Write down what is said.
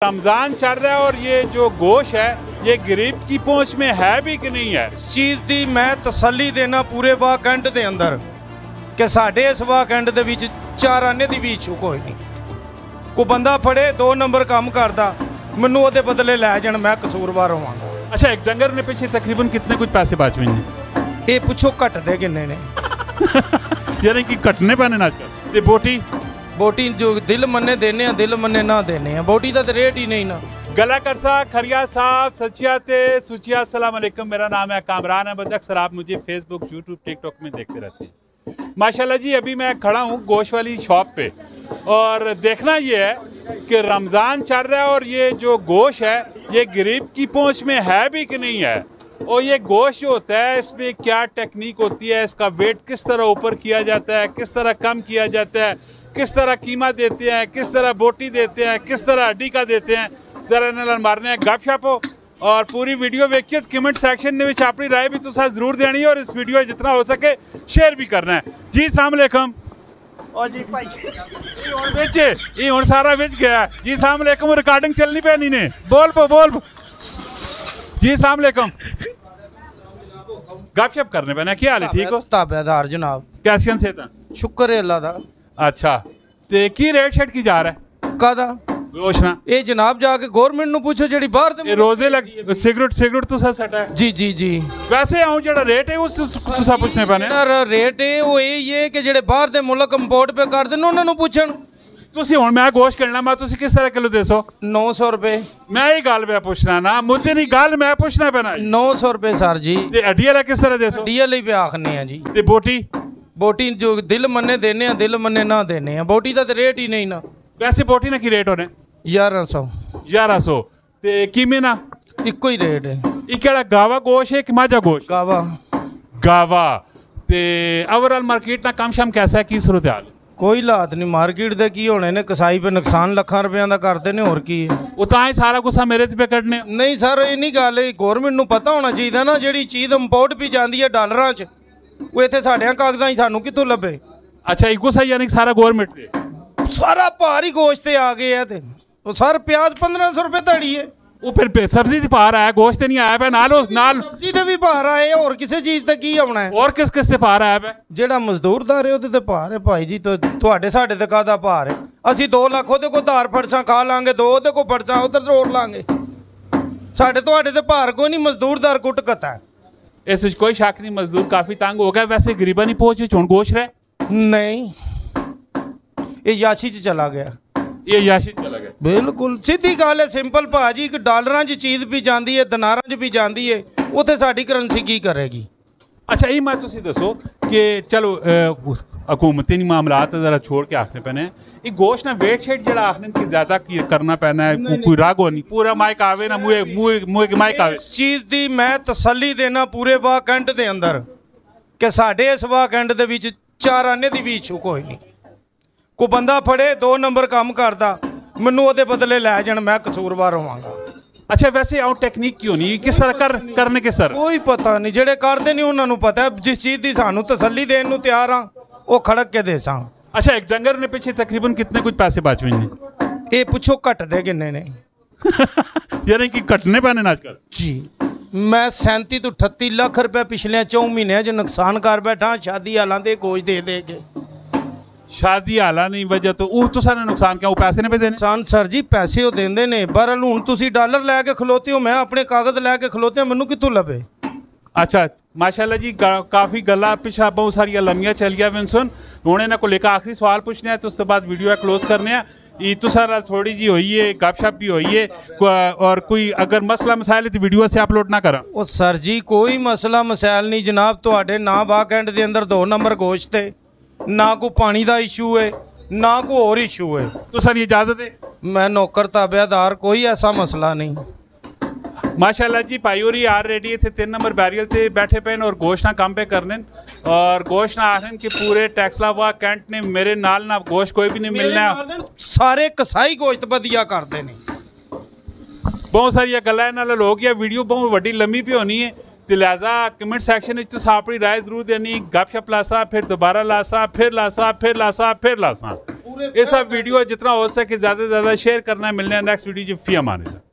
रमज़ान चल रहा है और ये जो गोश्त है ये गरीब की पहुंच में है भी कि नहीं है। चीज़ की मैं तसल्ली देना पूरे वाकंड के अंदर कि साढ़े इस वाकंड के विच 4 आने की भी इच्छू कोई नहीं। कोई बंदा फड़े 2 नंबर काम करता मैनू वो बदले लै जान, मैं कसूरवार होवांगा। अच्छा, एक डंगर ने पिछले तकरीबन कितने कुछ पैसे बच हुए? ये पुछो घटते किन्ने ने यानी कि घटने पैने ना आजकल। ते बोटी बोटी जो दिल मन्ने देने हैं, दिल मन्ने ना देने हैं, बोटी का तो रेट ही नहीं ना। गला करसा खरिया साहब सचिया ते सुचिया अस्सलाम वालेकुम। मेरा नाम है कामरान अहमद। अक्सर आप मुझे फेसबुक, यूट्यूब, टिकटॉक में देखते रहते हैं। माशाल्लाह जी, अभी मैं खड़ा हूँ गोश्त वाली शॉप पे और देखना ये है कि रमज़ान चल रहा है और ये जो गोश्त है ये गरीब की पहुँच में है भी कि नहीं है। और ये गोश्त जो होता है इसमें क्या टेक्निक होती है, इसका वेट किस तरह ऊपर किया जाता है, किस तरह कम किया जाता है, किस तरह कीमा देते हैं, किस तरह बोटी देते हैं, किस तरह हड्डी का देते हैं, जरा नाल मारने हैं गपशप। और पूरी वीडियो वेखिए, कमेंट सैक्शन में अपनी राय भी तुसा जरूर देनी है और इस वीडियो जितना हो सके शेयर भी करना है जी। अस्सलाम वालेकुम। और जी भाई ये हुण सारा विच गया जी। अस्सलाम वालेकुम। रिकॉर्डिंग चलनी पैनी ने, बोल जी। अस्सलाम वालेकुम। गपशप करने पैना। क्या हाल है? ठीक हो? ताबेदार जनाब। कैसियन से शुक्र है अल्लाह दा। अच्छा, ते की रेट शेट की जा रहा है कादा गोशना? ये जनाब जाके गवर्नमेंट नु पूछो जेडी बाहर दे रोजे लग सिगरेट तो सट है जी जी जी। वैसे आऊं जेड़ा रेट है उस तुसा पूछने पैने। रेट है वो ये कि जेडे बाहर दे मुल्क इंपोर्ट पे कर देन उन्हां नु पूछण। तुसी हुण मैं गोश्त करना, मैं तुसी किस तरह किलो देसो? 900 रुपए। मैं ही गल पे पूछना ना, मुद्दे नी गल मैं पूछना पैना। 900 रुपए सर जी। ते हड्डी वाला किस तरह देसो? हड्डी वाली पे आखने हैं जी। ते बोटी बोटी जो दिल मन्ने देने हैं, दिल मन्ने ना देने हैं, बोटी का तो रेट ही नहीं ना। वैसे बोटी ना की रेट होने? 1100। ते कीमे ना इको ही रेट है। ये केड़ा गावा गोश्त है कि माजा गोश्त? गावा। ते ओवरऑल मार्केट ना कम शम कैसा है, की सूरत हाल? कोई हालात नहीं मार्केट दे की होने ने, कसाई पे नुकसान लाखां रुपया का करते ने, और की है। वो तां सारा गुस्सा मेरे पे कड्ढने? नहीं सर, ये नहीं गल, गौरमेंट नूं पता होना चाहिए ना जिहड़ी चीज़ इंपोर्ट भी जाती है डॉलरां च, वो इत्थे साढ़े कागजां सानू कित्थों लभे। अच्छा, इको सही यानी सारा गवर्नमेंट दे सारा भार ही गोश्त ते आ गए है। तो सर प्याज 1500 रुपए धड़ी है। वो फिर सब्जी से भार आया, गोश्त नहीं आया पे नाल सब्जी ते भी भार आए, और किसी चीज़ ते की आउणा है? और किस ते भार आया पे? जेड़ा मजदूरदार है ਉਹਦੇ ਤੇ ਭਾਰ है भाई जी। तो ਤੁਹਾਡੇ ਸਾਡੇ ਤੇ ਕਾਹਦਾ ਭਾਰ है? ਅਸੀਂ 2 ਲੱਖ ਉਹਦੇ ਕੋ ਧਾਰ ਫੜਸਾਂ ਖਾ ਲਾਂਗੇ, 2 ਉਹਦੇ ਕੋ ਫੜਸਾਂ ਉਧਰ ਰੋੜ ਲਾਂਗੇ। ਸਾਡੇ ਤੁਹਾਡੇ ਤੇ ਭਾਰ ਕੋਈ ਨਹੀਂ, ਮਜ਼ਦੂਰਦਾਰ ਕੁੱਟ ਕਤਾ है। इस कोई शक नहीं, मजदूर काफी तंग हो गया। वैसे गरीबा नहीं पहुंचे चुन गोश रहे नहीं, ये याशी च चला गया। ये याशी चला गया, बिल्कुल सीधी गल है, सिंपल भाजी। एक डॉलरां च चीज़ भी जाती है, दिनारां च भी जाती है, उत्थे साडी करंसी की करेगी? अच्छा, ये मैं तुसी दसो कि चलो हुकूमती मामलात जरा छोड़ के आखने पैने, ये गोश्त ना वेट शेट जरा आखने की ज्यादा करना पैना है। कोई रागो नहीं, पूरा माइक आवे ना मुँह माइक आवे। चीज़ की मैं तसल्ली देना पूरे वाकंड के अंदर कि साढ़े इस वाकंड के विच 4 आने की भी इच्छू कोई नहीं। कोई बंदा फड़े 2 नंबर काम करता मैनू वो बदले लै जान, मैं कसूरवार होवांगा। अच्छा, वैसे आउट टेक्निक क्यों नहीं, किस तरह करने किस तरह? कोई पता नहीं, जेड़े करते नहीं उन्होंने पता है। जिस चीज़ की सानू तसल्ली देने नूं तैयार हाँ वो खड़क के दे सा। अच्छा, एक डंगर ने पिछले तकरीबन कितने कुछ पैसे बच हुए? ये पुछो घटते किन्ने ने यानी कि घटने पैने आजकल जी। मैं 37 तो 38 लाख रुपए पिछले 4 महीने च नुकसान कर बैठा शादी हालां दे गोश दे के। शादी हाला नहीं वजह तो वो सारे नुकसान क्या, वो पैसे ने पे देने? नुकसान सर जी पैसे वो देंदे ने। बहरहाल हुण तुसीं डॉलर लैके खलोते हो, मैं अपने कागज़ लैके खलोते, मैनू कित्थों लभे? अच्छा, माशाल्लाह जी, काफ़ी गल्लां पिछा बहुत सारिया लम्बियां चलिया विंसन। हुण इन्हां को लेकर आखिरी सवाल पूछने हैं तो उसके बाद वीडियो क्लोज करने हैं। ये तो सारा थोड़ी जी हुई है, गपशप भी हुई है, और कोई अगर मसला मसाइल तो वीडियो से अपलोड ना करा। ओ सर जी, कोई मसला मसाइल नहीं जनाब। तुहाडे ना वाकंड दे अंदर 2 नंबर गोश्त है, ना कोई पानी का इशू है, ना कोई और इशू है। तो सर इजाज़त है? मैं नौकर ताबेदार, कोई ऐसा मसला नहीं। माशाल्लाह जी, भाई और आ रेडी थे 3 नंबर बैरियल ते बैठे पे और गोश्त ना काम पे करने, और गोश्त ना आखन कि पूरे टैक्सलावा कैंट ने मेरे नाल ना गोश्त कोई भी नहीं मिलना है। सारे कसाई गोश्त बदिया करते हैं। बहुत सारिया गल्लां नाल हो गया, वीडियो बहुत वड्डी लम्मी भी होनी है, तो लिहाजा कमेंट सैक्शन में तुस अपनी राय जरूर देनी। गपशप लासा, फिर दोबारा लासा, फिर लासा, फिर लासा, फिर लासा। ये सब वीडियो जितना हो सके ज़्यादा से ज़्यादा शेयर करना है। मिलने हैं नेक्स्ट वीडियो जो फी अमान है।